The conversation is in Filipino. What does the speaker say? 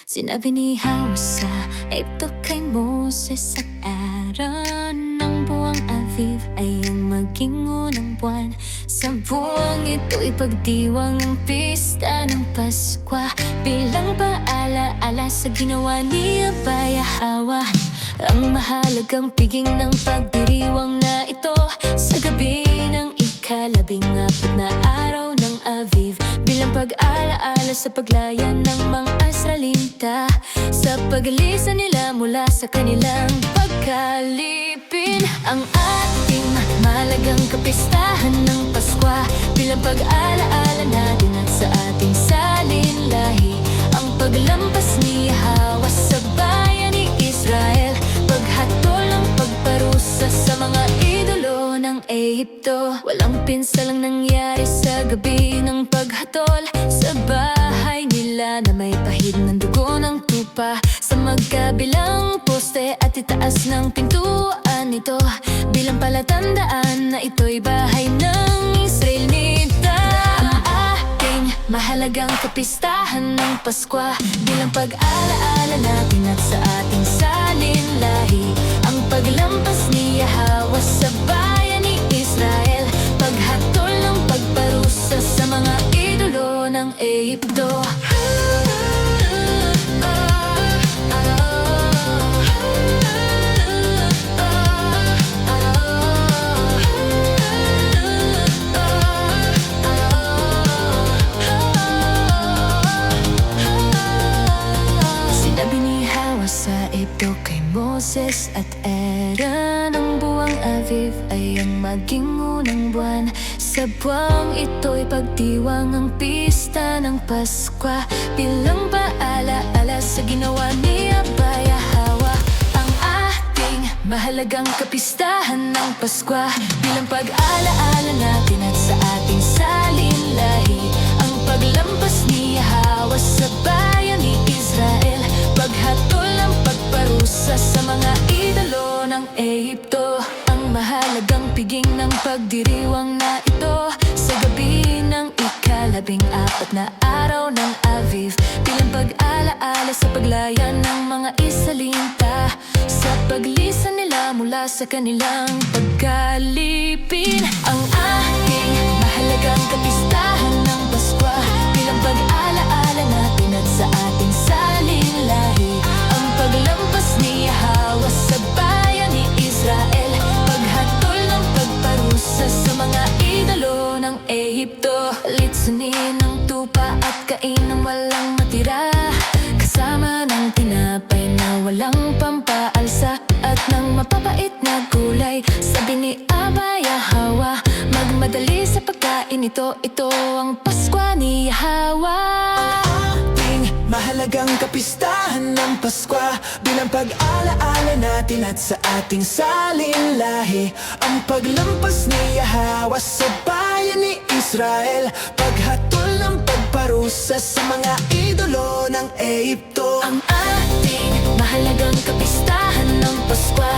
Sinabi ni Hawa sa Egypto kay Moses at Aaron, ang buwang Aviv ay ang maging unang buwan. Sa buwang ito'y pagdiwang ng pista ng Pasko, bilang paalaala sa ginawa ni Abaya Hawa. Ang mahalagang piging ng pagdiriwang na ito sa gabi ng ika-14 na araw ng Aviv, bilang pag-alaala sa paglayan ng mga Israelita sa paglisan nila mula sa kanilang pagkalipin. Ang ating mahalagang kapistahan ng Pasko, bilang pag-alaala natin at sa ating salinlahi, ang paglampas ni Hawa sa bayan ni Israel, paghatol ng pagparusa sa mga idolo ng Ehipto. Walang pinsalang nangyari sa gabi ng paghatol sa bahay nila na may pahid ng dugo ng tupa sa magkabilang poste at itaas ng pintuan nito, bilang palatandaan na ito'y bahay ng Israelita. Ang ating mahalagang kapistahan ng Pasko, bilang pag-alaala natin at sa ating salinlahi, ang paglampas ni Hawa sa bayan ni Israel, paghatol ng pagparusa sa mga idolo ng Ehipto. Sinabi ni Hawa sa Egypto kay Moses at Aaron, ang buwang Aviv ay ang maging unang buwan. Sa buwang ito'y pagdiwang ang pista ng Pasko, bilang paalaala sa ginawa ni Abaya Hawa. Ang ating mahalagang kapistahan ng Pasko, bilang pag-alaala natin at sa ating salinlahi, ang paglampas ni Hawa sa bayan ni Israel, paghatol ng pagparusa sa mga idolo ng Ehipto. Ang mahalagang piging ng pagdiriwang na ito sa gabi ng ika-14 na araw ng Aviv, bilang pag-alaala sa paglayan ng mga Israelita sa paglisan nila mula sa kanilang pagkalipin. Ang ating mahalagang kapistahan ng Pasko, bilang pag-alaala natin at sa ating salinlahi, ang paglampas ni Hawa sa bayan ni Israel, paghatol ng pagparusa sa mga idolo ng Ehipto. Litsunin ng tupa at kain ng walang matira, kasama ng tinapay na walang pampaalsa at ng mapapait na gulay. Sabi ni Abaya Hawa, magmadali sa pagkain ito, ito ang Pasko ni Hawa. Mahalagang kapistahan ng Pasko, bilang pag-alaala natin at sa ating salinlahi, ang paglampas ni Hawa sa bayan ni Israel, paghatol ng pagparusa sa mga idolo ng Ehipto. Ang ating mahalagang kapistahan ng Pasko,